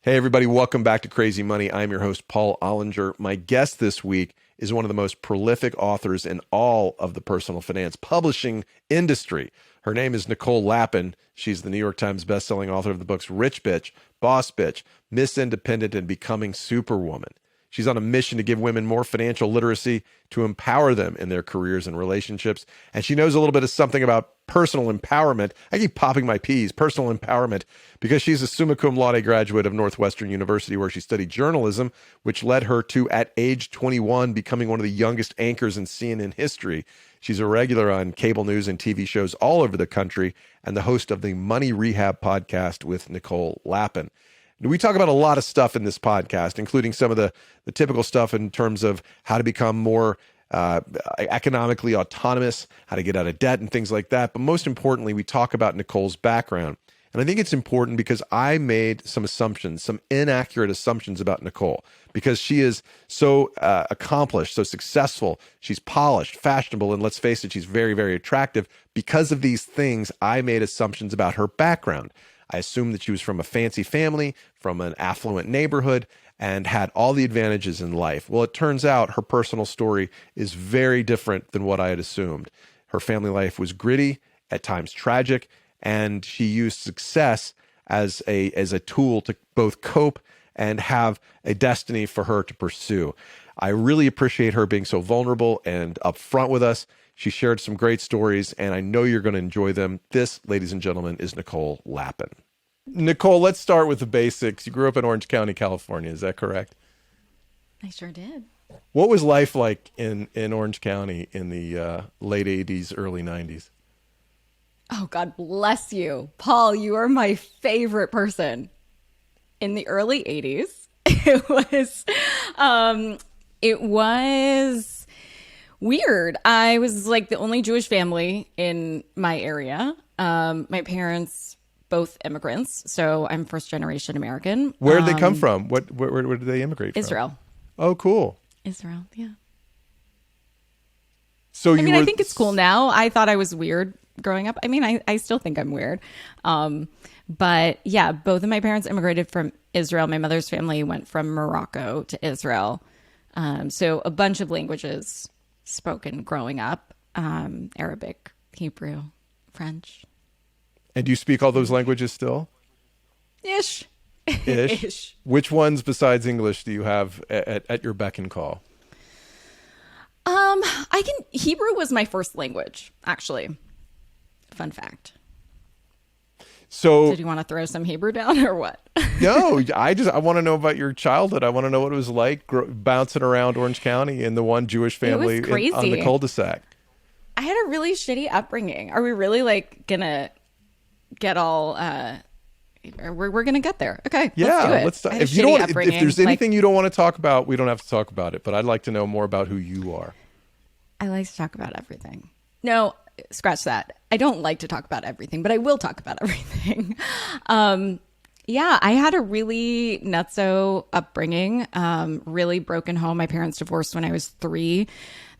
Hey, everybody, welcome back to Crazy Money. I'm your host, Paul Ollinger. My guest this week is one of the most prolific authors in all of the personal finance publishing industry. Her name is Nicole Lapin. She's the New York Times bestselling author of the books Rich Bitch, Boss Bitch, Miss Independent, and Becoming Superwoman. She's on a mission to give women more financial literacy to empower them in their careers and relationships. And she knows a little bit of something about personal empowerment. I keep popping my P's, personal empowerment, because she's a summa cum laude graduate of Northwestern University, where she studied journalism, which led her to, at age 21, becoming one of the youngest anchors in CNN history. She's a regular on cable news and TV shows all over the country and the host of the Money Rehab podcast with Nicole Lapin. We talk about a lot of stuff in this podcast, including some of the typical stuff in terms of how to become more economically autonomous, how to get out of debt and things like that. But most importantly, we talk about Nicole's background. And I think it's important because I made some assumptions, some inaccurate assumptions about Nicole, because she is so accomplished, so successful. She's polished, fashionable, and let's face it, she's very, very attractive. Because of these things, I made assumptions about her background. I assumed that she was from a fancy family, from an affluent neighborhood, and had all the advantages in life. Well, it turns out her personal story is very different than what I had assumed. Her family life was gritty, at times tragic, and she used success as a tool to both cope and have a destiny for her to pursue. I really appreciate her being so vulnerable and upfront with us. She shared some great stories, and I know you're going to enjoy them. This, ladies and gentlemen, is Nicole Lapin. Nicole, let's start with the basics. You grew up in Orange County, California. Is that correct? I sure did. What was life like in Orange County in the late 80s, early 90s? Oh, God bless you. Paul, you are my favorite person. In the early 80s, it was weird. I was like the only Jewish family in my area. My parents, both immigrants, so I'm first generation American. Where did they come from? Where did they immigrate from? Israel. Oh, cool. Israel, yeah. So I think it's cool now. I thought I was weird growing up. I mean, I still think I'm weird. But yeah, both of my parents immigrated from Israel. My mother's family went from Morocco to Israel. So a bunch of languages spoken growing up, Arabic, Hebrew, French. And do you speak all those languages still? Ish. Ish. Ish. Which ones besides English do you have at your beck and call? Hebrew was my first language, actually. Fun fact. So do you want to throw some Hebrew down or what? No, I want to know about your childhood. I want to know what it was like bouncing around Orange County in the one Jewish family on the cul-de-sac. I had a really shitty upbringing. Are we really like gonna get all? We're gonna get there. Okay. Yeah, let's do it. If there's anything you don't want to talk about, we don't have to talk about it. But I'd like to know more about who you are. I like to talk about everything. No, scratch that. I don't like to talk about everything, but I will talk about everything. Yeah, I had a really nutso upbringing, really broken home. My parents divorced when I was 3.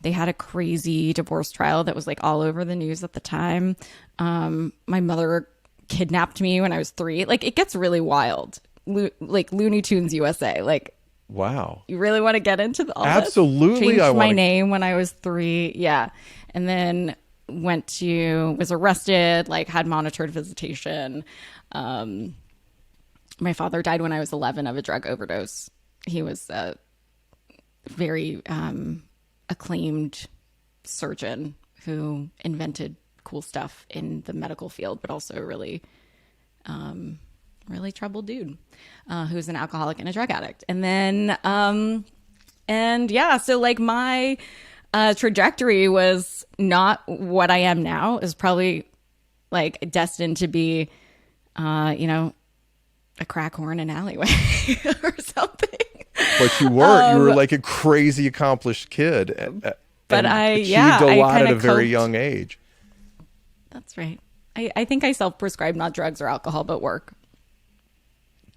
They had a crazy divorce trial that was like all over the news at the time. My mother kidnapped me when I was 3. Like, it gets really wild. Like Looney Tunes USA. Like, wow. You really want to get into all this? Absolutely. Changed my name when I was 3. Yeah. And then was arrested, like had monitored visitation. My father died when I was 11 of a drug overdose. He was a very acclaimed surgeon who invented cool stuff in the medical field, but also a really troubled dude who was an alcoholic and a drug addict. And then, so like my trajectory was not what I am now. Is probably like destined to be, a crack whore in an alleyway or something. But you weren't. You were like a crazy accomplished kid. But I achieved a lot at a very young age. That's right. I think I self-prescribed not drugs or alcohol, but work.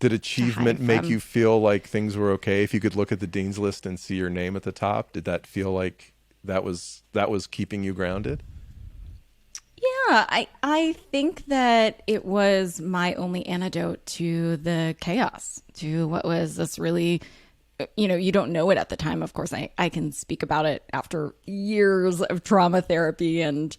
Did achievement make you feel like things were okay? If you could look at the dean's list and see your name at the top, did that feel like that was keeping you grounded? I think that it was my only antidote to the chaos, to what was this really, you don't know it at the time. Of course, I can speak about it after years of trauma therapy and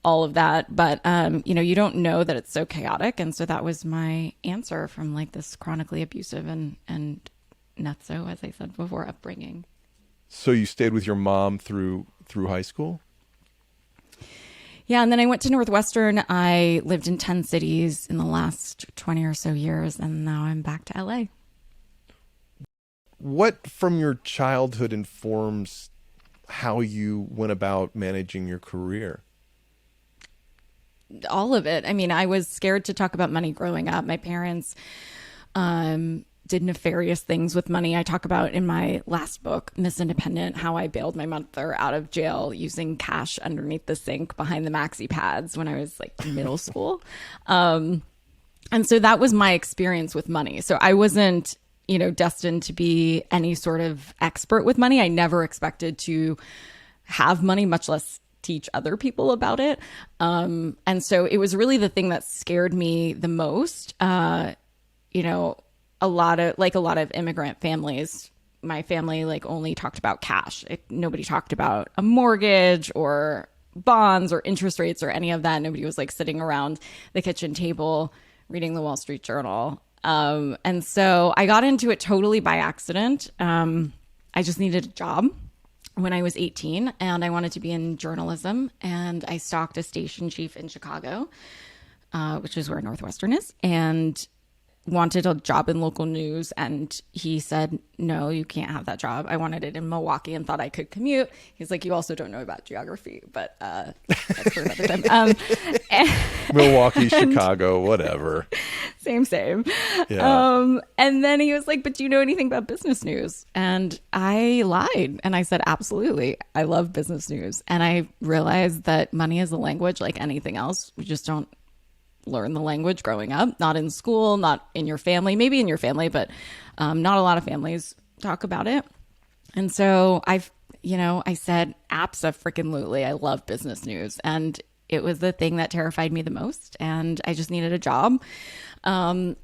all of that. But, you don't know that it's so chaotic. And so that was my answer from like this chronically abusive and not so, as I said before, upbringing. So you stayed with your mom through high school? Yeah, and then I went to Northwestern. I lived in 10 cities in the last 20 or so years, and now I'm back to LA. What from your childhood informs how you went about managing your career? All of it. I mean, I was scared to talk about money growing up. My parents did nefarious things with money. I talk about in my last book, Miss Independent, how I bailed my mother out of jail using cash underneath the sink behind the maxi pads when I was like middle school. And so that was my experience with money. So I wasn't, destined to be any sort of expert with money. I never expected to have money, much less teach other people about it. And so it was really the thing that scared me the most. A lot of immigrant families, my family only talked about cash. Nobody talked about a mortgage or bonds or interest rates or any of that. Nobody was sitting around the kitchen table reading the Wall Street Journal. And so I got into it totally by accident. I just needed a job when I was 18 and I wanted to be in journalism, and I stalked a station chief in Chicago, which is where Northwestern is, and wanted a job in local news. And he said, no, you can't have that job. I wanted it in Milwaukee and thought I could commute. He's like, you also don't know about geography, but that's for another time. Milwaukee, Chicago, whatever. Same. Yeah. And then he was like, but do you know anything about business news? And I lied. And I said, absolutely. I love business news. And I realized that money is a language like anything else. We just don't learn the language growing up, not in school, not in your family, maybe in your family, but not a lot of families talk about it. And so I said, abso-freaking-lutely, I love business news. And it was the thing that terrified me the most. And I just needed a job. I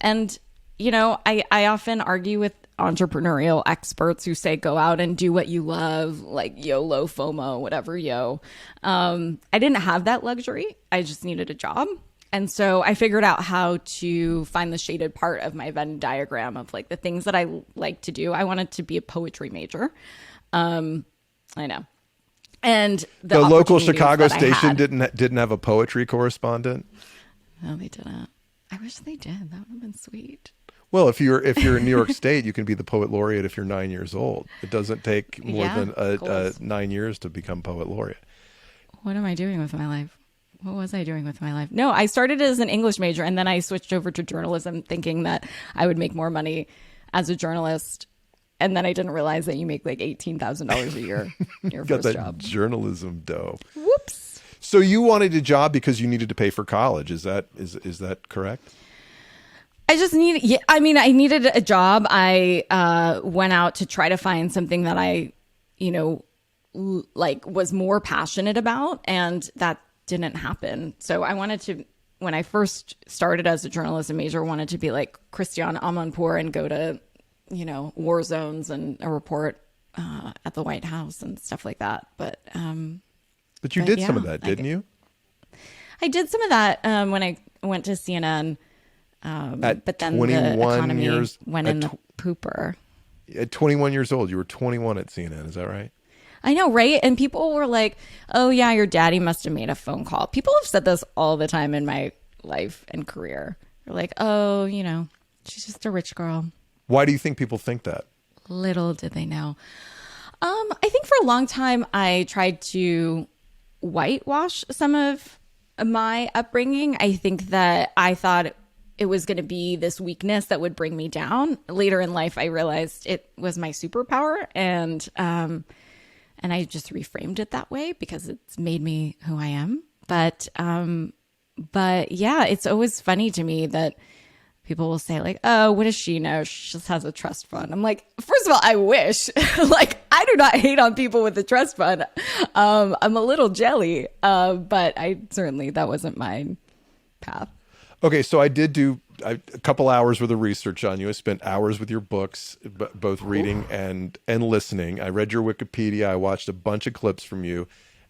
often argue with entrepreneurial experts who say, go out and do what you love, like YOLO, FOMO, whatever, I didn't have that luxury. I just needed a job. And so I figured out how to find the shaded part of my Venn diagram of the things that I like to do. I wanted to be a poetry major. I know. And the local Chicago station didn't have a poetry correspondent? No, they didn't. I wish they did. That would have been sweet. Well, if you're in New York State, you can be the poet laureate if you're 9 years old. It doesn't take more than 9 years to become poet laureate. What am I doing with my life? What was I doing with my life? No, I started as an English major and then I switched over to journalism thinking that I would make more money as a journalist. And then I didn't realize that you make $18,000 a year in your Got first that job. Journalism dough. Whoops. So you wanted a job because you needed to pay for college. Is that correct? I needed a job. I went out to try to find something that I, was more passionate about, and that didn't happen. So I wanted to, when I first started as a journalism major, wanted to be like Christiane Amanpour and go to, war zones and a report at the White House and stuff like that. But you did some of that, didn't you? I did some of that when I went to CNN. But then 21 the economy years, went in the pooper. At 21 years old, you were 21 at CNN. Is that right? I know, right? And people were like, oh, yeah, your daddy must have made a phone call. People have said this all the time in my life and career. They're like, oh, she's just a rich girl. Why do you think people think that? Little did they know. I think for a long time, I tried to whitewash some of my upbringing. I think that I thought it was going to be this weakness that would bring me down. Later in life, I realized it was my superpower. And I just reframed it that way because it's made me who I am. But yeah, it's always funny to me that people will say like, oh, what does she know? She just has a trust fund. I'm like, first of all, I wish. Like, I do not hate on people with a trust fund. I'm a little jelly, but that wasn't my path. Okay, so I did do a couple hours worth of research on you. I spent hours with your books, both reading and listening. I read your Wikipedia. I watched a bunch of clips from you.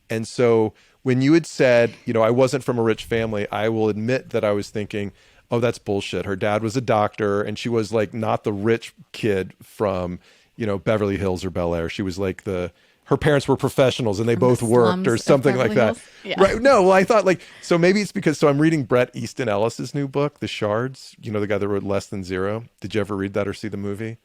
And so when you had said, I wasn't from a rich family, I will admit that I was thinking, oh, that's bullshit. Her dad was a doctor, and she was like not the rich kid from, Beverly Hills or Bel Air. She was like her parents were professionals and they both worked or something like that. Yeah. Right. No, well, I thought so maybe it's because, so I'm reading Bret Easton Ellis's new book, The Shards, the guy that wrote Less Than Zero. Did you ever read that or see the movie?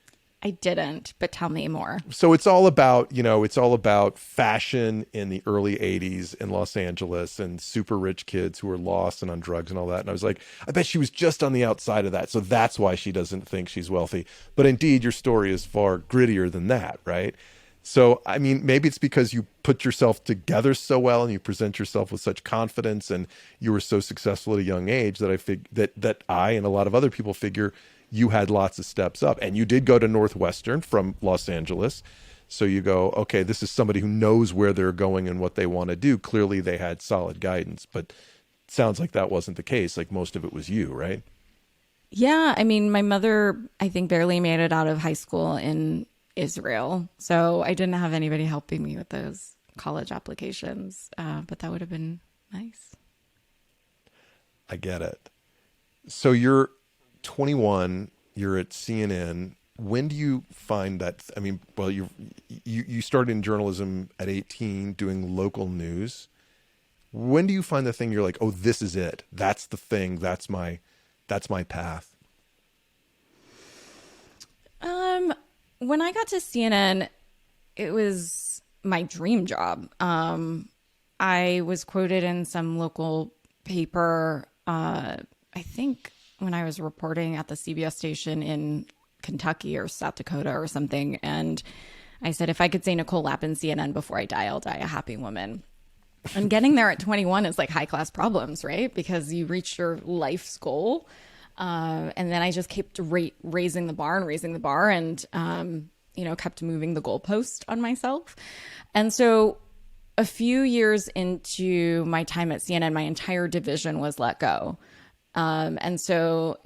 I didn't, but tell me more. So it's all about fashion in the early 80s in Los Angeles and super rich kids who were lost and on drugs and all that. And I was like, I bet she was just on the outside of that. So that's why she doesn't think she's wealthy. But indeed, your story is far grittier than that, right? So, I mean, maybe it's because you put yourself together so well and you present yourself with such confidence and you were so successful at a young age that I and a lot of other people figure you had lots of steps up. And you did go to Northwestern from Los Angeles. So you go, okay, this is somebody who knows where they're going and what they want to do. Clearly they had solid guidance, but it sounds like that wasn't the case. Like most of it was you, right? Yeah. I mean, my mother, I think, barely made it out of high school in Israel. So I didn't have anybody helping me with those college applications, but that would have been nice. I get it. So you're 21, you're at CNN. When do you find that? I mean, well, you started in journalism at 18 doing local news. When do you find the thing you're like, oh, this is it. That's the thing. That's my path. When I got to CNN, it was my dream job. I was quoted in some local paper, I think when I was reporting at the CBS station in Kentucky or South Dakota or something. And I said, if I could say Nicole Lapin CNN before I die, I'll die a happy woman. And getting there at 21 is like high class problems, right? Because you reach your life's goal. And then I just kept raising the bar and, kept moving the goalpost on myself. And so a few years into my time at CNN, my entire division was let go. And so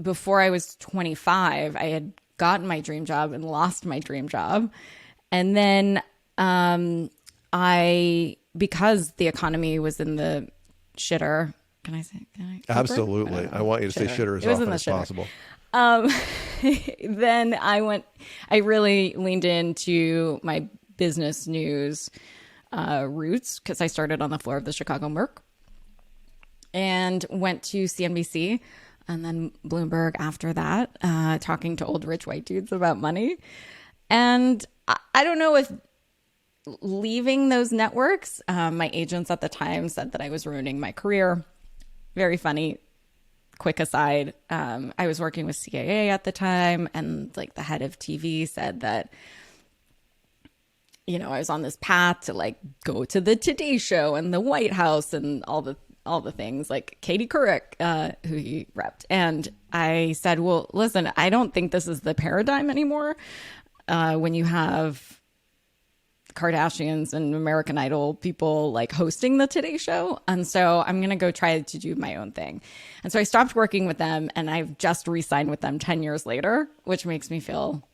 before I was 25, I had gotten my dream job and lost my dream job. And then because the economy was in the shitter. Can I say? Absolutely. I want you to say shitter as often as possible. Then I really leaned into my business news roots because I started on the floor of the Chicago Merc and went to CNBC and then Bloomberg after that, talking to old rich white dudes about money. And I don't know if leaving those networks, my agents at the time said that I was ruining my career. Very funny. Quick aside, I was working with CAA at the time, and like the head of TV said that, I was on this path to like go to the Today Show and the White House and all the things, like Katie Couric, who he repped. And I said, well, listen, I don't think this is the paradigm anymore. When you have Kardashians and American Idol people like hosting the Today Show. And so I'm going to go try to do my own thing. And so I stopped working with them and I've just re-signed with them 10 years later, which makes me feel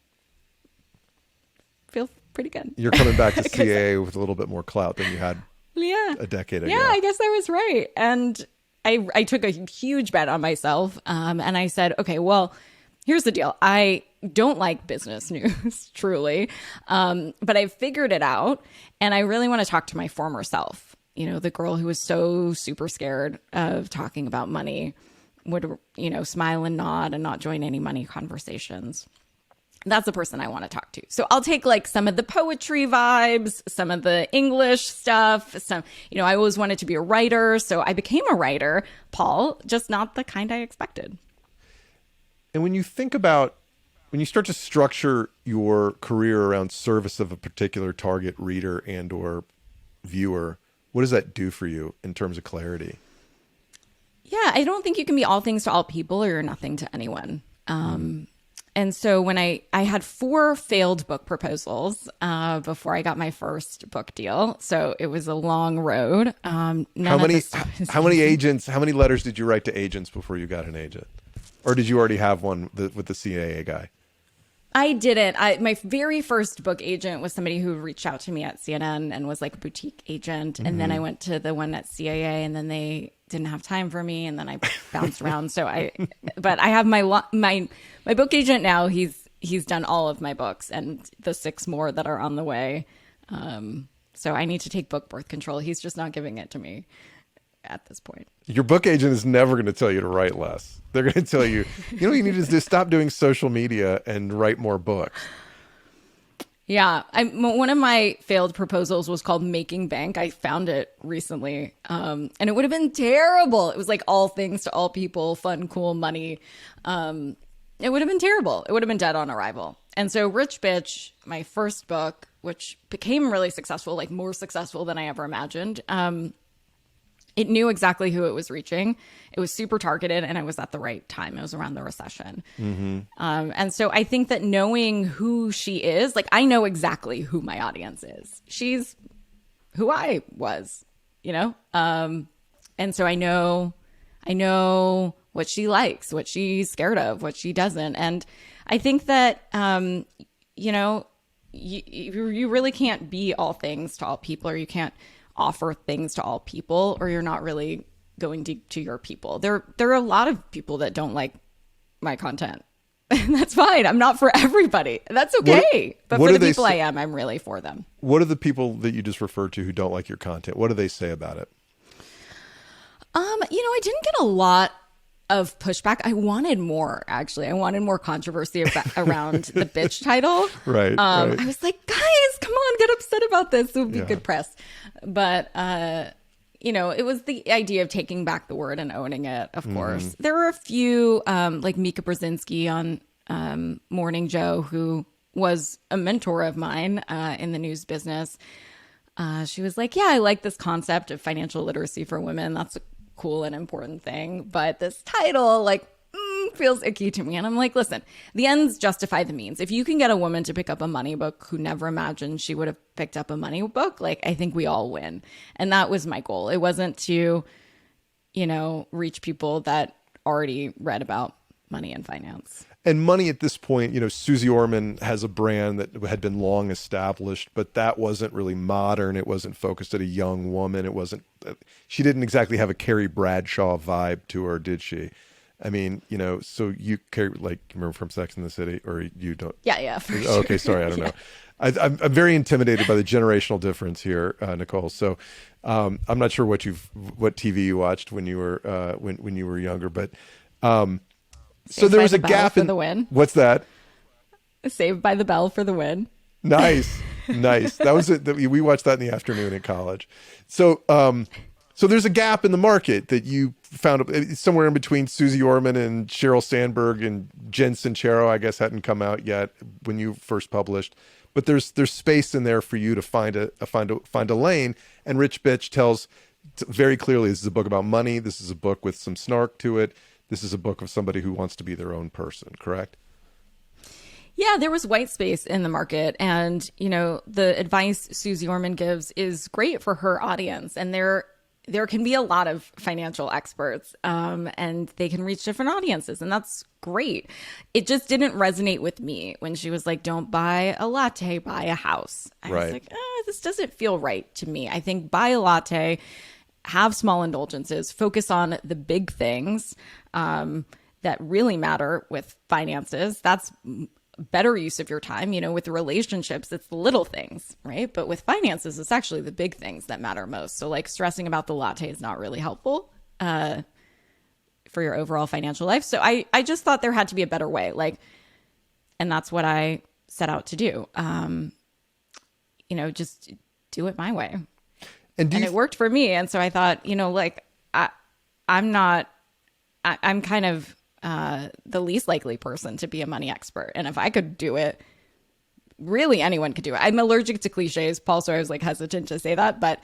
pretty good. You're coming back to CAA with a little bit more clout than you had a decade ago. Yeah, I guess I was right. And I took a huge bet on myself. And I said, okay, well, here's the deal. I don't like business news, truly. But I figured it out. And I really want to talk to my former self. The girl who was so super scared of talking about money would, smile and nod and not join any money conversations. That's the person I want to talk to. So I'll take like some of the poetry vibes, some of the English stuff, I always wanted to be a writer. So I became a writer, Paul, just not the kind I expected. And when you start to structure your career around service of a particular target reader and or viewer, what does that do for you in terms of clarity? Yeah, I don't think you can be all things to all people or you're nothing to anyone. And so when I had 4 failed book proposals before I got my first book deal. So it was a long road. How many agents, how many letters did you write to agents before you got an agent? Or did you already have one with the CAA guy? I didn't. My very first book agent was somebody who reached out to me at CNN and was like a boutique agent. And then I went to the one at CAA and then they didn't have time for me. And then I bounced around. But I have my book agent now. He's done all of my books and the 6 more that are on the way. So I need to take book birth control. He's just not giving it to me at this point. Your book agent is never going to tell you to write less. They're going to tell you, what you need to do is stop doing social media and write more books. Yeah. One of my failed proposals was called Making Bank. I found it recently. And it would have been terrible. It was like all things to all people, fun, cool, money. It would have been terrible. It would have been dead on arrival. And so Rich Bitch, my first book, which became really successful, like more successful than I ever imagined, it knew exactly who it was reaching. It was super targeted, and it was at the right time. It was around the recession. And so I think that knowing who she is, like I know exactly who my audience is. She's who I was, And so I know what she likes, what she's scared of, what she doesn't. And I think that, you really can't be all things to all people, or you can't offer things to all people, or you're not really going to your people. There are a lot of people that don't like my content. And that's fine. I'm not for everybody. That's okay. But for the people I am, I'm really for them. What are the people that you just referred to who don't like your content? What do they say about it? I didn't get a lot of pushback. I wanted more, actually. I wanted more controversy around the bitch title. Right. I was like, guys, come on, get upset about this. It would be good press. But, it was the idea of taking back the word and owning it, of course. There were a few, like Mika Brzezinski on Morning Joe, who was a mentor of mine in the news business. She was like, yeah, I like this concept of financial literacy for women. That's a cool and important thing. But this title, feels icky to me. And I'm like, listen, the ends justify the means. If you can get a woman to pick up a money book who never imagined she would have picked up a money book, I think we all win. And that was my goal. It wasn't to, reach people that already read about money and finance. And money at this point, Susie Orman has a brand that had been long established, but that wasn't really modern. It wasn't focused at a young woman. She didn't exactly have a Carrie Bradshaw vibe to her, did she? I mean, so you remember from Sex and the City, or you don't? Yeah. For sure. Okay, sorry, I don't know. I'm very intimidated by the generational difference here, Nicole. So I'm not sure what TV you watched when you were when you were younger, but so there was a gap in the win. What's that? Saved by the Bell for the win. Nice. That was it. We watched that in the afternoon in college. So there's a gap in the market that you found somewhere in between Susie Orman and Sheryl Sandberg, and Jen Sincero, I guess, hadn't come out yet when you first published. But there's space in there for you to find a lane. And Rich Bitch tells very clearly, this is a book about money. This is a book with some snark to it. This is a book of somebody who wants to be their own person, correct? Yeah, there was white space in the market. And, the advice Susie Orman gives is great for her audience. And there can be a lot of financial experts, and they can reach different audiences. And that's great. It just didn't resonate with me when she was like, don't buy a latte, buy a house. I was like, this doesn't feel right to me. I think buy a latte, have small indulgences, focus on the big things that really matter with finances. That's better use of your time. With relationships, it's the little things, right? But with finances, it's actually the big things that matter most. So stressing about the latte is not really helpful for your overall financial life. So I just thought there had to be a better way. And that's what I set out to do. Just do it my way. And it worked for me. And so I thought, I'm kind of the least likely person to be a money expert. And if I could do it, really anyone could do it. I'm allergic to cliches. Paul, so I was hesitant to say that, but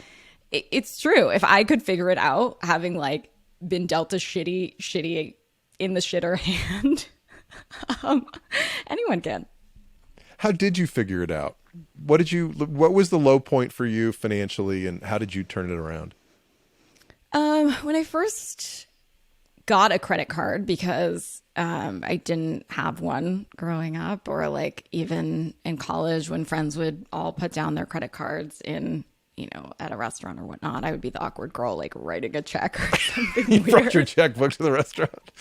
it's true. If I could figure it out, having been dealt a shitty in the shitter hand. Anyone can. How did you figure it out? What was the low point for you financially, and how did you turn it around? When I first got a credit card, because I didn't have one growing up, or like even in college when friends would all put down their credit cards in, at a restaurant or whatnot, I would be the awkward girl, like writing a check or something You weird. brought your checkbook to the restaurant.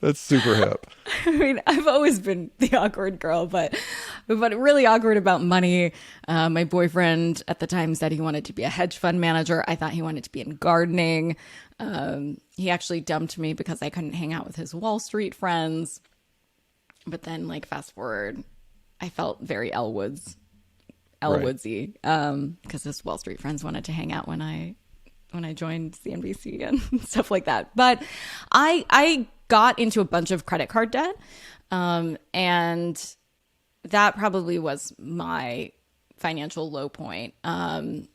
That's super hip. I mean, I've always been the awkward girl, but really awkward about money. My boyfriend at the time said he wanted to be a hedge fund manager. I thought he wanted to be in gardening. He actually dumped me because I couldn't hang out with his Wall Street friends. But then, like, fast forward, I felt very Woodsy, because his Wall Street friends wanted to hang out when I joined CNBC and stuff like that. But I got into a bunch of credit card debt, and that probably was my financial low point. And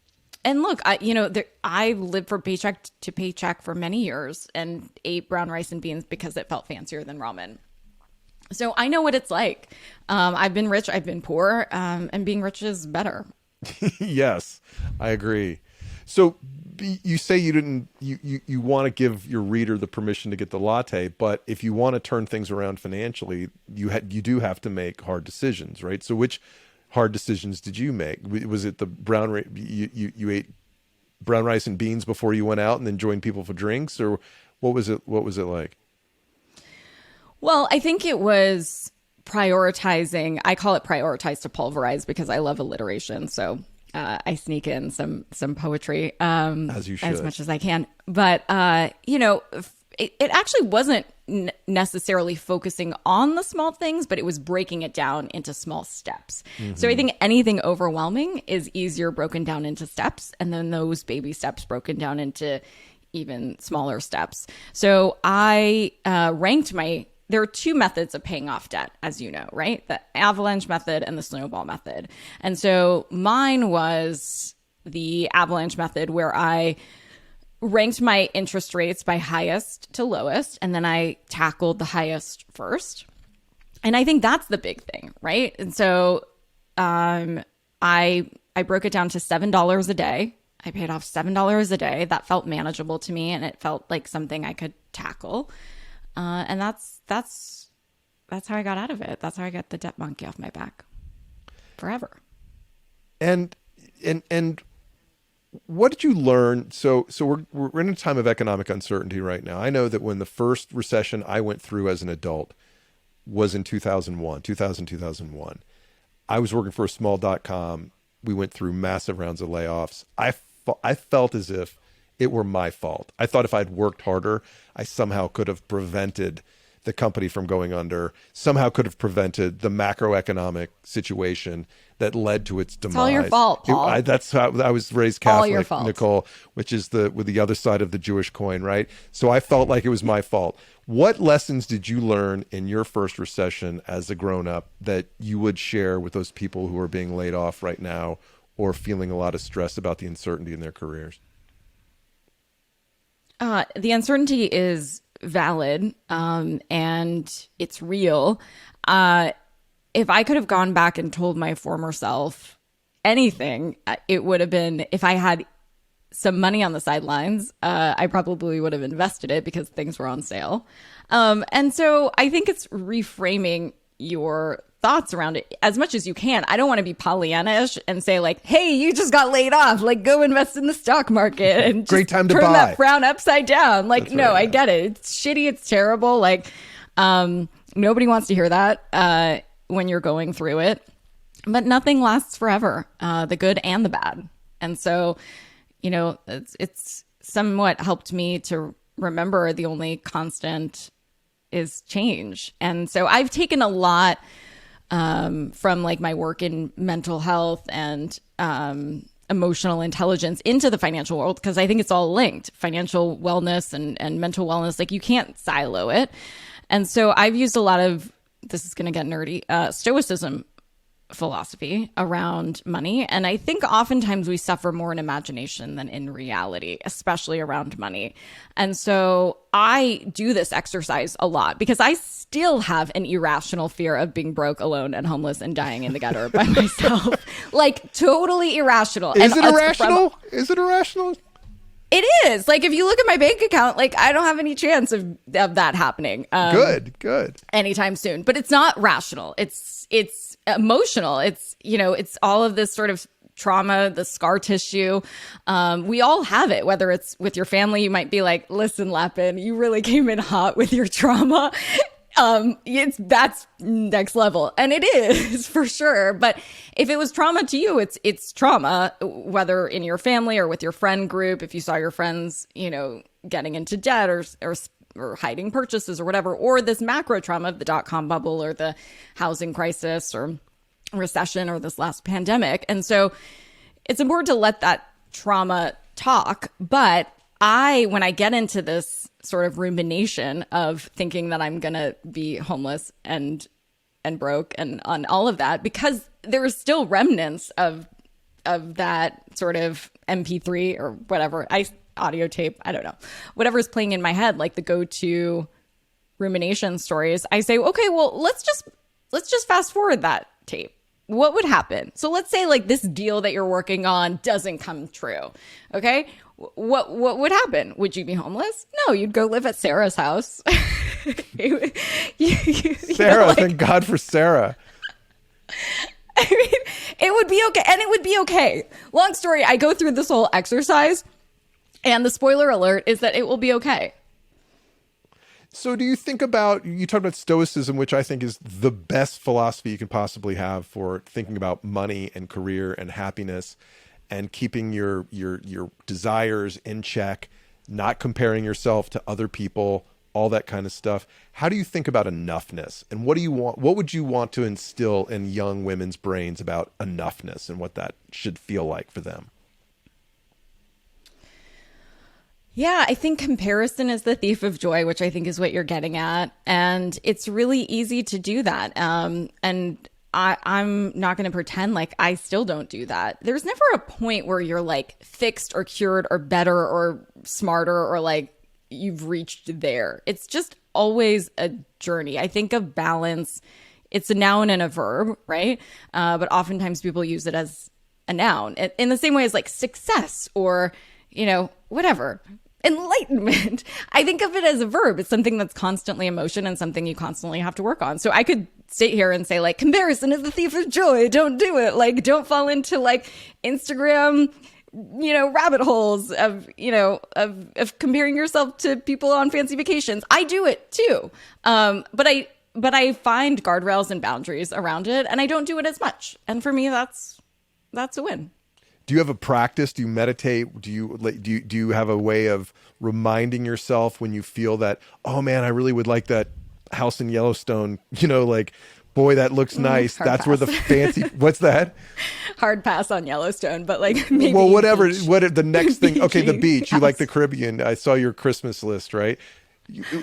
look, I lived for paycheck to paycheck for many years and ate brown rice and beans because it felt fancier than ramen. So I know what it's like. I've been rich, I've been poor, and being rich is better. Yes, I agree. So you say you want to give your reader the permission to get the latte, but if you want to turn things around financially, you do have to make hard decisions, right? So which hard decisions did you make? Was it the you ate brown rice and beans before you went out and then joined people for drinks, or what was it like? Well, I think it was prioritizing. I call it prioritize to pulverize because I love alliteration. So I sneak in some poetry as you should, as much as I can. But it actually wasn't necessarily focusing on the small things, but it was breaking it down into small steps. Mm-hmm. So I think anything overwhelming is easier broken down into steps, and then those baby steps broken down into even smaller steps. So I ranked there are two methods of paying off debt, as you know, right? The avalanche method and the snowball method. And so mine was the avalanche method, where I ranked my interest rates by highest to lowest, and then I tackled the highest first. And I think that's the big thing, right? And so I broke it down to $7 a day. I paid off $7 a day. That felt manageable to me, and it felt like something I could tackle. And that's how I got out of it. That's how I got the debt monkey off my back forever. And what did you learn? So we're in a time of economic uncertainty right now. I know that when the first recession I went through as an adult was in 2001. I was working for a small .com. We went through massive rounds of layoffs. I felt as if it were my fault. I thought if I'd worked harder, I somehow could have prevented the company from going under, somehow could have prevented the macroeconomic situation that led to its demise. It's all your fault, Paul. That's how I was raised Catholic, all your fault. Nicole, which is with the other side of the Jewish coin, right? So I felt like it was my fault. What lessons did you learn in your first recession as a grown-up that you would share with those people who are being laid off right now or feeling a lot of stress about the uncertainty in their careers? The uncertainty is valid, and it's real. If I could have gone back and told my former self anything, it would have been, if I had some money on the sidelines, I probably would have invested it because things were on sale. And so I think it's reframing your thoughts around it as much as you can. I don't want to be Pollyanna-ish and say like, hey, you just got laid off, like go invest in the stock market and great time to turn buy that frown upside down. Like, That's no, right, I get it. It's shitty. It's terrible. Like, nobody wants to hear that when you're going through it, but nothing lasts forever, the good and the bad. And so, it's somewhat helped me to remember the only constant is change. And so I've taken a lot from like my work in mental health and emotional intelligence into the financial world, because I think it's all linked. Financial wellness and mental wellness, like you can't silo it. And so I've used a lot of, this is going to get nerdy, stoicism philosophy around money. And I think oftentimes we suffer more in imagination than in reality, especially around money. And so I do this exercise a lot because I still have an irrational fear of being broke, alone, and homeless and dying in the gutter by myself. Like totally irrational. Is it irrational? Is it irrational? It is. Like if you look at my bank account, like I don't have any chance of that happening. Good. Anytime soon. But it's not rational. It's emotional. It's all of this sort of trauma, the scar tissue. We all have it, whether it's with your family. You might be like, listen, Lapin, you really came in hot with your trauma. That's next level. And it is for sure. But if it was trauma to you, it's trauma, whether in your family or with your friend group, if you saw your friends, getting into debt or hiding purchases or whatever, or this macro trauma of the dot-com bubble or the housing crisis or recession or this last pandemic. And so it's important to let that trauma talk. But when I get into this sort of rumination of thinking that I'm going to be homeless and broke and on all of that, because there are still remnants of that sort of MP3 or whatever, audio tape, I don't know, whatever's playing in my head, like the go-to rumination stories. I say, okay, well, let's just fast forward that tape. What would happen? So let's say like this deal that you're working on doesn't come true. Okay. What would happen? Would you be homeless? No, you'd go live at Sarah's house. Sarah, thank God for Sarah. I mean, it would be okay. And it would be okay. Long story, I go through this whole exercise and the spoiler alert is that it will be okay. So do you think about, you talked about stoicism, which I think is the best philosophy you can possibly have for thinking about money and career and happiness and keeping your desires in check, not comparing yourself to other people, all that kind of stuff. How do you think about enoughness? And what would you want to instill in young women's brains about enoughness and what that should feel like for them? Yeah, I think comparison is the thief of joy, which I think is what you're getting at. And it's really easy to do that. And I'm not going to pretend like I still don't do that. There's never a point where you're like fixed or cured or better or smarter or like you've reached there. It's just always a journey. I think of balance. It's a noun and a verb, right? But oftentimes people use it as a noun in the same way as like success or, whatever. Enlightenment. I think of it as a verb. It's something that's constantly in motion and something you constantly have to work on. So I could sit here and say like, comparison is the thief of joy. Don't do it. Like, don't fall into like Instagram, rabbit holes of comparing yourself to people on fancy vacations. I do it too. But I find guardrails and boundaries around it and I don't do it as much. And for me, that's a win. Do you have a practice? Do you meditate? Do you have a way of reminding yourself when you feel that, oh man, I really would like that house in Yellowstone, like, boy, that looks nice. That's pass. Where the fancy, what's that? Hard pass on Yellowstone, but like maybe. Well, whatever, what the next thing? Okay. The beach, you like the Caribbean. I saw your Christmas list, right?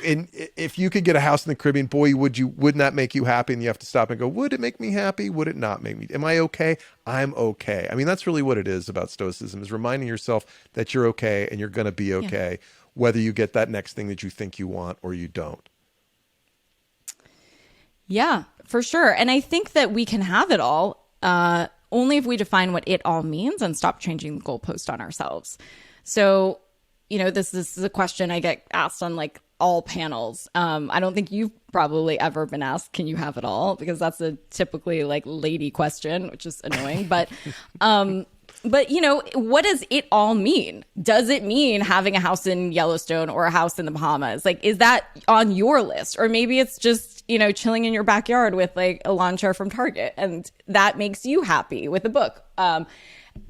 And if you could get a house in the Caribbean, boy, wouldn't that make you happy? And you have to stop and go, would it make me happy? Would it not make me? Am I okay? I'm okay. I mean, that's really what it is about stoicism, is reminding yourself that you're okay and you're going to be okay, whether you get that next thing that you think you want or you don't. Yeah, for sure. And I think that we can have it all only if we define what it all means and stop changing the goalpost on ourselves. So, this is a question I get asked on like all panels. I don't think you've probably ever been asked, can you have it all? Because that's a typically like lady question, which is annoying. But what does it all mean? Does it mean having a house in Yellowstone or a house in the Bahamas? Like, is that on your list? Or maybe it's just, chilling in your backyard with like a lawn chair from Target and that makes you happy with a book.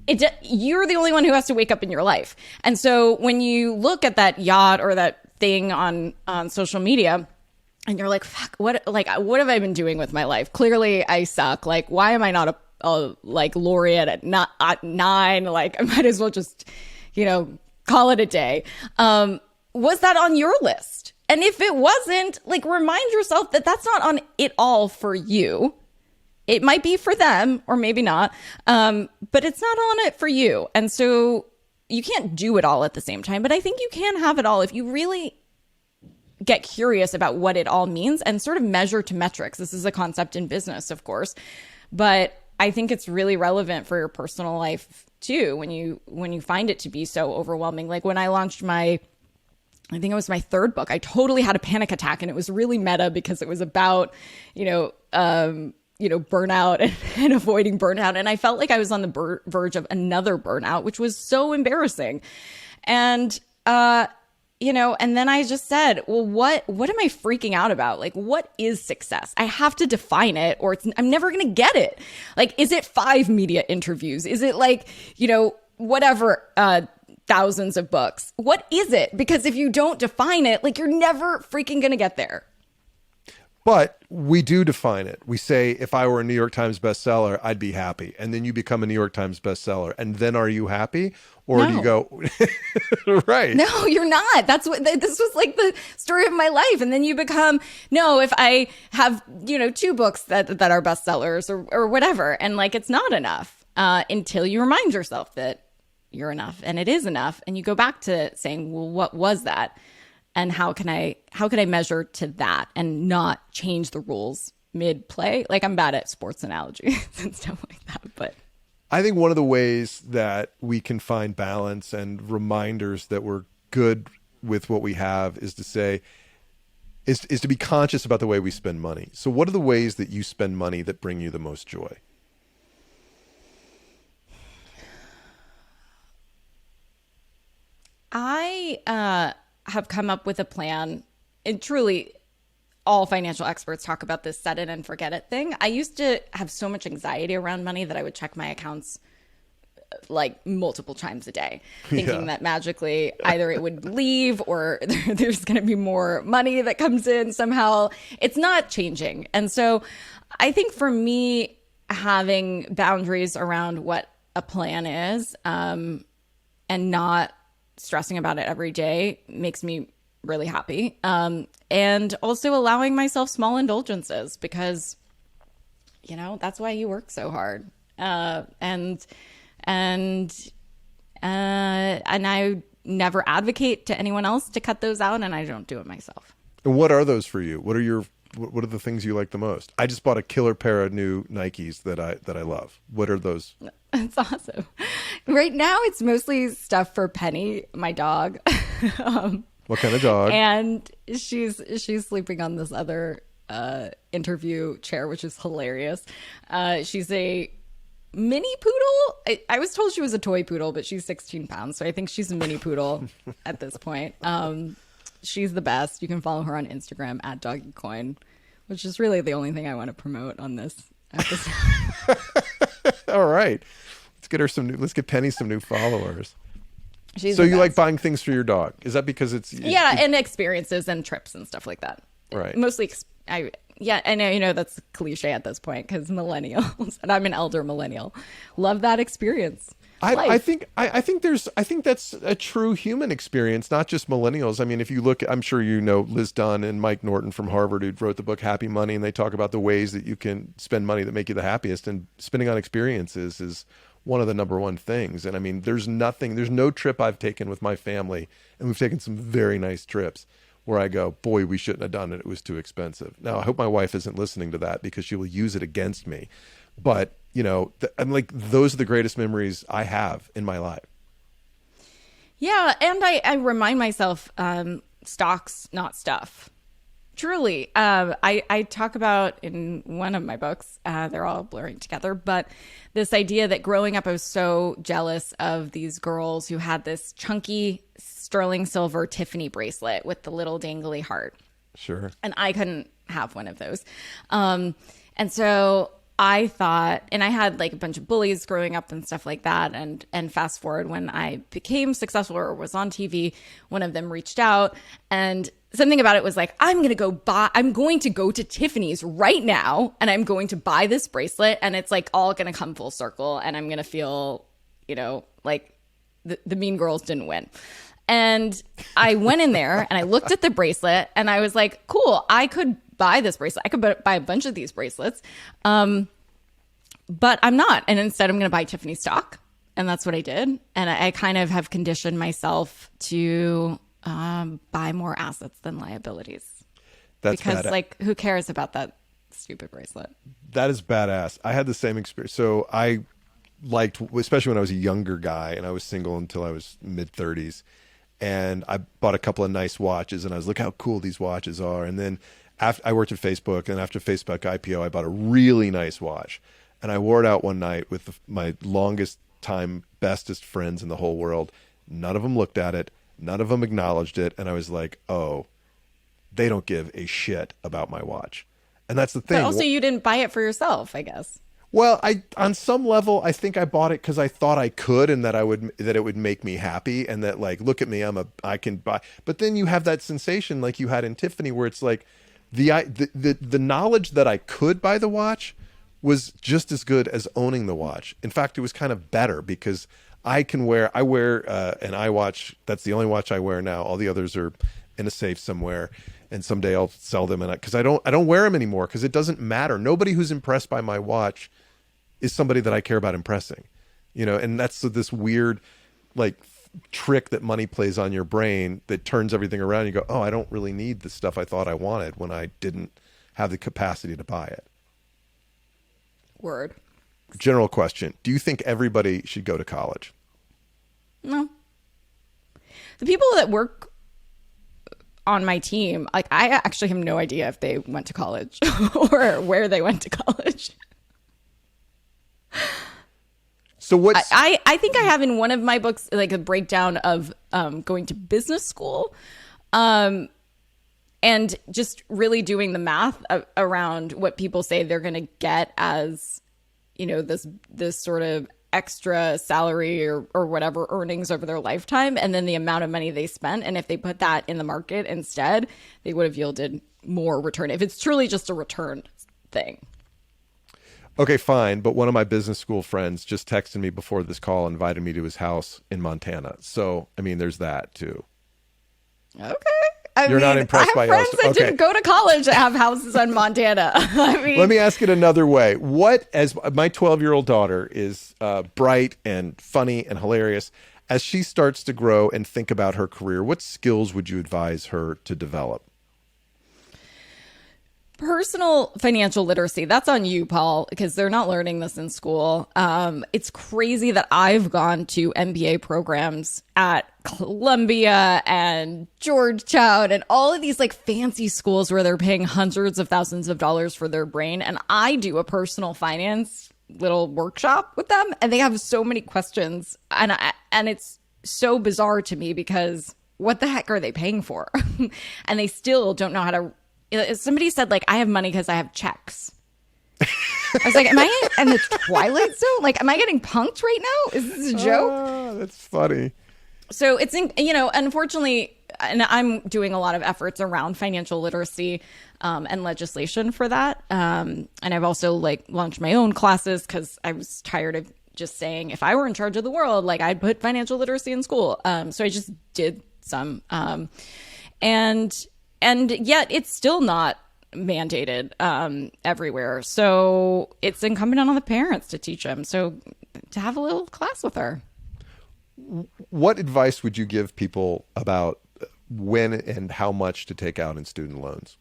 You're the only one who has to wake up in your life. And so when you look at that yacht or that thing on social media and you're like, fuck, what have I been doing with my life? Clearly I suck. Like, why am I not a laureate at 9? Like, I might as well just, call it a day. Was that on your list? And if it wasn't, like, remind yourself that that's not on it all for you. It might be for them or maybe not, but it's not on it for you. And so you can't do it all at the same time, but I think you can have it all if you really get curious about what it all means and sort of measure to metrics. This is a concept in business, of course, but I think it's really relevant for your personal life too when you find it to be so overwhelming. Like when I launched I think it was my third book, I totally had a panic attack, and it was really meta because it was about, burnout and avoiding burnout. And I felt like I was on the verge of another burnout, which was so embarrassing. And, and then I just said, well, what am I freaking out about? Like, what is success? I have to define it, or I'm never going to get it. Like, is it 5 media interviews? Is it like, whatever, thousands of books? What is it? Because if you don't define it, like, you're never freaking going to get there. But we do define it. We say, if I were a New York Times bestseller, I'd be happy. And then you become a New York Times bestseller. And then are you happy? Or do you go, right? No, you're not. This was like the story of my life. And then you become, no, if I have, 2 books that are bestsellers or whatever. And like, it's not enough until you remind yourself that you're enough and it is enough. And you go back to saying, well, what was that? And how can I measure to that and not change the rules mid-play? Like, I'm bad at sports analogies and stuff like that. But I think one of the ways that we can find balance and reminders that we're good with what we have is to be conscious about the way we spend money. So what are the ways that you spend money that bring you the most joy? I have come up with a plan, and truly all financial experts talk about this set it and forget it thing. I used to have so much anxiety around money that I would check my accounts like multiple times a day, thinking that magically either it would leave or there's going to be more money that comes in somehow. It's not changing. And so I think for me, having boundaries around what a plan is and not stressing about it every day makes me really happy. And also allowing myself small indulgences because, that's why you work so hard. And I never advocate to anyone else to cut those out, and I don't do it myself. And what are those for you? What are the things you like the most? I just bought a killer pair of new Nikes that I love. What are those? That's awesome. Right now, it's mostly stuff for Penny, my dog. What kind of dog? And she's sleeping on this other interview chair, which is hilarious. She's a mini poodle. I was told she was a toy poodle, but she's 16 pounds. So I think she's a mini poodle at this point. She's the best. You can follow her on Instagram at doggycoin, which is really the only thing I want to promote on this episode. All right. Let's get Penny some new followers. So you like buying things for your dog? Is that because and experiences and trips and stuff like that? Right. Mostly, I know that's cliche at this point because millennials, and I'm an elder millennial, love that experience. I think that's a true human experience, not just millennials. I mean, if you look, I'm sure Liz Dunn and Mike Norton from Harvard, who wrote the book Happy Money, and they talk about the ways that you can spend money that make you the happiest, and spending on experiences is one of the number one things. And I mean, there's no trip I've taken with my family, and we've taken some very nice trips, where I go, boy, we shouldn't have done it. It was too expensive. Now, I hope my wife isn't listening to that because she will use it against me. But, I'm like, those are the greatest memories I have in my life. Yeah. And I remind myself, stocks, not stuff. Truly. I talk about in one of my books, they're all blurring together, but this idea that growing up, I was so jealous of these girls who had this chunky sterling silver Tiffany bracelet with the little dangly heart. Sure. And I couldn't have one of those. And so I thought, and I had like a bunch of bullies growing up and stuff like that. And fast forward, when I became successful or was on TV, one of them reached out, and something about it was like, I'm going to go to Tiffany's right now, and I'm going to buy this bracelet, and it's like all going to come full circle, and I'm going to feel, like the mean girls didn't win. And I went in there and I looked at the bracelet, and I was like, cool, I could buy this bracelet. I could buy a bunch of these bracelets. But I'm not. And instead, I'm going to buy Tiffany stock. And that's what I did. And I kind of have conditioned myself to buy more assets than liabilities. That's because, badass. like, who cares about that stupid bracelet? That is badass. I had the same experience. So I liked, especially when I was a younger guy and I was single until I was mid-30s. And I bought a couple of nice watches and I was, look how cool these watches are. And then after I worked at Facebook, and after Facebook IPO, I bought a really nice watch. And I wore it out one night with my longest time, bestest friends in the whole world. None of them looked at it. None of them acknowledged it. And I was like, oh, they don't give a shit about my watch. And that's the thing. But also, you didn't buy it for yourself, I guess. Well, on some level, I think I bought it because I thought I could, and that it would make me happy, and that, like, look at me, I can buy. But then you have that sensation like you had in Tiffany, where it's like the knowledge that I could buy the watch was just as good as owning the watch. In fact, it was kind of better because I wear an iWatch. That's the only watch I wear now. All the others are in a safe somewhere. And someday I'll sell them, and because I don't wear them anymore because it doesn't matter. Nobody who's impressed by my watch is somebody that I care about impressing, and that's this weird, like, trick that money plays on your brain that turns everything around. You go, oh, I don't really need the stuff I thought I wanted when I didn't have the capacity to buy it. Word. General question: do you think everybody should go to college? No. The people that work on my team, like, I actually have no idea if they went to college or where they went to college. So what's I think I have in one of my books, like, a breakdown of going to business school, and just really doing the math around what people say they're going to get as, this sort of extra salary or whatever earnings over their lifetime, and then the amount of money they spent. And if they put that in the market instead, they would have yielded more return if it's truly just a return thing. Okay, fine. But one of my business school friends just texted me before this call, invited me to his house in Montana. So, I mean, there's that too. Okay. You're not impressed by us. I have friends that didn't go to college that have houses in Montana. I mean, let me ask it another way. As my 12-year-old daughter is bright and funny and hilarious, as she starts to grow and think about her career, what skills would you advise her to develop? Personal financial literacy. That's on you, Paul, because they're not learning this in school. It's crazy that I've gone to MBA programs at Columbia and Georgetown and all of these, like, fancy schools where they're paying hundreds of thousands of dollars for their brain. And I do a personal finance little workshop with them, and they have so many questions. And it's so bizarre to me because what the heck are they paying for? And they still don't know how to. Somebody said, like, I have money because I have checks. I was like, am I in the Twilight Zone? Like, am I getting punked right now? Is this a joke? Oh, that's funny. So it's, unfortunately, and I'm doing a lot of efforts around financial literacy and legislation for that. And I've also, like, launched my own classes because I was tired of just saying, if I were in charge of the world, like, I'd put financial literacy in school. So I just did some. And yet it's still not mandated everywhere. So it's incumbent on the parents to teach them. So to have a little class with her. What advice would you give people about when and how much to take out in student loans?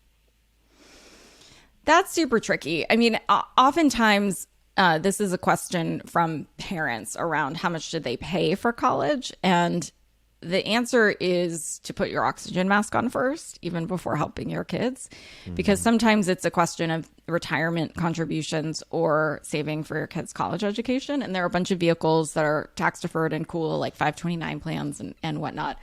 That's super tricky. I mean, oftentimes this is a question from parents around how much did they pay for college? And the answer is to put your oxygen mask on first, even before helping your kids, because sometimes it's a question of retirement contributions or saving for your kids' college education. And there are a bunch of vehicles that are tax deferred and cool, like 529 plans and whatnot.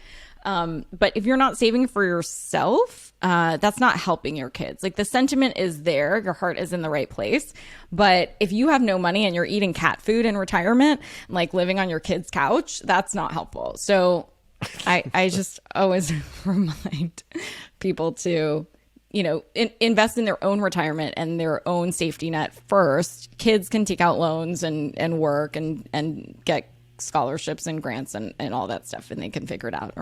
But if you're not saving for yourself, that's not helping your kids. Like, the sentiment is there. Your heart is in the right place. But if you have no money and you're eating cat food in retirement, like living on your kid's couch, that's not helpful. So I just always remind people to, invest in their own retirement and their own safety net first. Kids can take out loans and work and get scholarships and grants and all that stuff, and they can figure it out.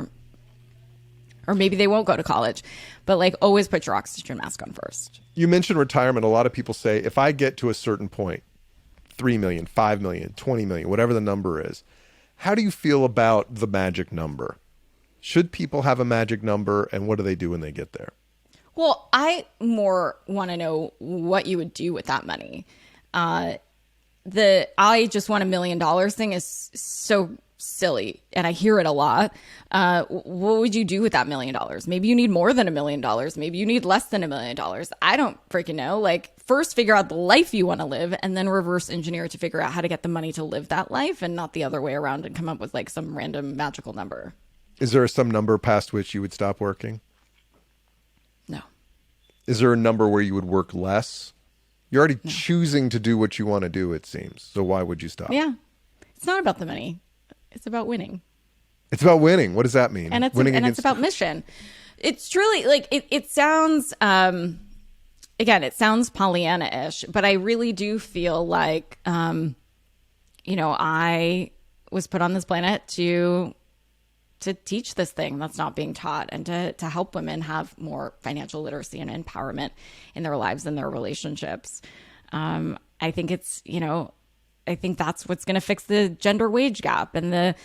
Or maybe they won't go to college, but, like, always put your oxygen mask on first. You mentioned retirement. A lot of people say, if I get to a certain point, 3 million, 5 million, 20 million, whatever the number is. How do you feel about the magic number? Should people have a magic number, and what do they do when they get there? Well, I more want to know what you would do with that money. The I just want $1 million thing is so silly, and I hear it a lot. What would you do with that $1 million? Maybe you need more than $1 million. Maybe you need less than $1 million. I don't freaking know. Like, first figure out the life you want to live, and then reverse engineer to figure out how to get the money to live that life, and not the other way around and come up with like some random magical number. Is there some number past which you would stop working? No. Is there a number where you would work less? You're already choosing to do what you want to do, it seems. So why would you stop? Yeah. It's not about the money. It's about winning. It's about winning. What does that mean? And it's about mission. It's truly like it sounds again, it sounds Pollyanna-ish, but I really do feel like I was put on this planet to teach this thing that's not being taught, and to help women have more financial literacy and empowerment in their lives and their relationships. I think I think that's what's going to fix the gender wage gap and the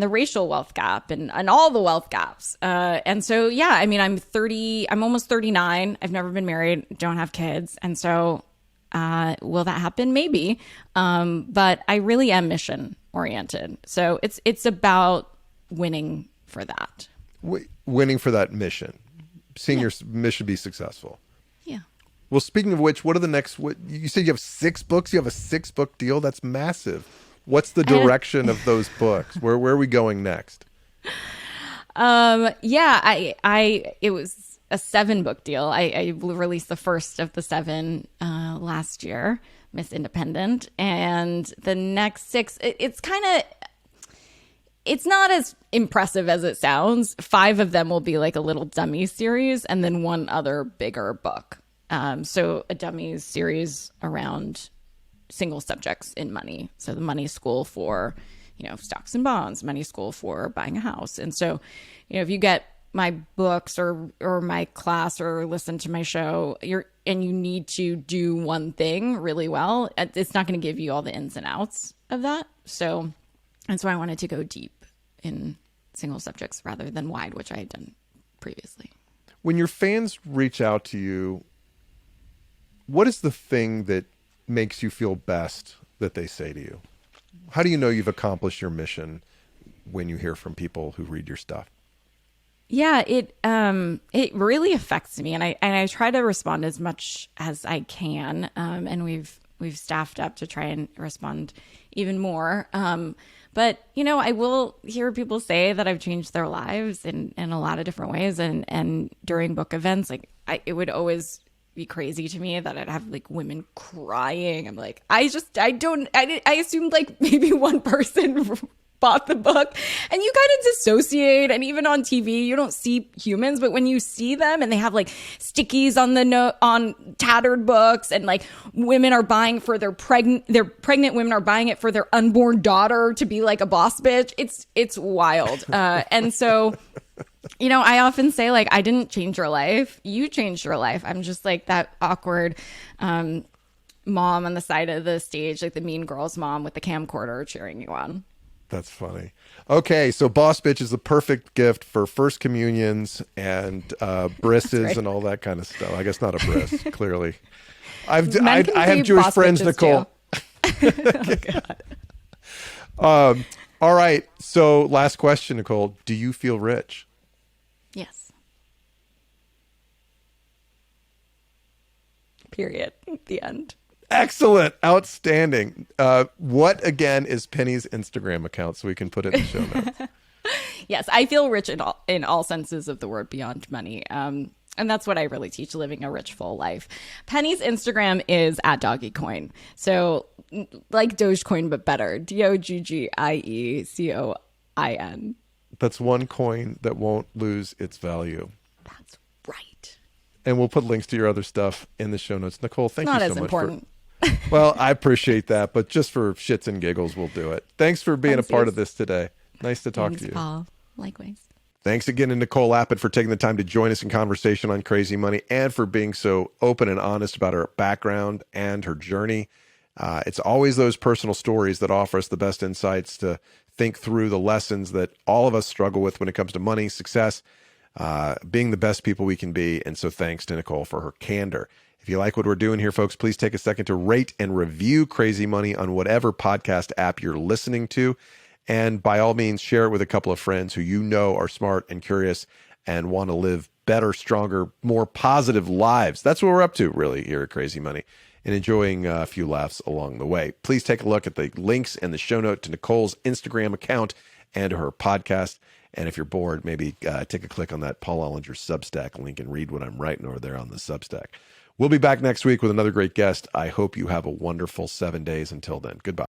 racial wealth gap and all the wealth gaps. And so, yeah, I mean, I'm almost 39. I've never been married, don't have kids. And so, will that happen? Maybe. But I really am mission oriented. So it's about winning for that. Winning for that mission. Seeing your mission be successful. Yeah. Well, speaking of which, what are the next? What you said you have 6 books. You have a 6-book deal. That's massive. What's the direction of those books? Where are we going next? It was a 7-book deal. I released the first of the 7 last year, Miss Independent, and the next 6. It's not as impressive as it sounds. 5 of them will be like a little dummy series, and then 1 other bigger book. So a dummies series around single subjects in money. So the money school for, stocks and bonds, money school for buying a house. And so, if you get my books or my class or listen to my show, you need to do one thing really well, it's not going to give you all the ins and outs of that. So that's why I wanted to go deep in single subjects rather than wide, which I had done previously. When your fans reach out to you, what is the thing that makes you feel best that they say to you? How do you know you've accomplished your mission when you hear from people who read your stuff? Yeah, it really affects me, and I try to respond as much as I can. And we've staffed up to try and respond even more. But I will hear people say that I've changed their lives in a lot of different ways, and during book events, like it would always be crazy to me that I'd have like women crying. I'm like, I assumed like maybe one person bought the book, and you kind of dissociate. And even on TV, you don't see humans, but when you see them and they have like stickies on tattered books, and like women are buying for their pregnant women are buying it for their unborn daughter to be like a boss bitch. It's wild. And so, I often say, like, I didn't change your life. You changed your life. I'm just like that awkward mom on the side of the stage, like the Mean Girls mom with the camcorder cheering you on. That's funny. Okay, so Boss Bitch is the perfect gift for first communions and brisses right. And all that kind of stuff. I guess not a bris, clearly. I have Jewish friends, Nicole. Oh, God. All right, so last question, Nicole. Do you feel rich? Yes. Period. The end. Excellent. Outstanding. What, again, is Penny's Instagram account so we can put it in the show notes? Yes, I feel rich in all senses of the word beyond money. And that's what I really teach, living a rich, full life. Penny's Instagram is @DoggieCoin. So like Dogecoin, but better. DoggieCoin. That's one coin that won't lose its value. That's right. And we'll put links to your other stuff in the show notes. Nicole, thank you so much. Not as important. Well, I appreciate that, but just for shits and giggles, we'll do it. Thanks for being a part of this today. Nice to talk to you. Paul. Likewise. Thanks again to Nicole Lapin for taking the time to join us in conversation on crazy money, and for being so open and honest about her background and her journey. It's always those personal stories that offer us the best insights to think through the lessons that all of us struggle with when it comes to money, success, being the best people we can be. And so thanks to Nicole for her candor. If you like what we're doing here, folks, please take a second to rate and review Crazy Money on whatever podcast app you're listening to. And by all means, share it with a couple of friends who you know are smart and curious and want to live better, stronger, more positive lives. That's what we're up to, really, here at Crazy Money, and enjoying a few laughs along the way. Please take a look at the links and the show note to Nicole's Instagram account and her podcast. And if you're bored, maybe take a click on that Paul Ollinger Substack link and read what I'm writing over there on the Substack. We'll be back next week with another great guest. I hope you have a wonderful 7 days. Until then, goodbye.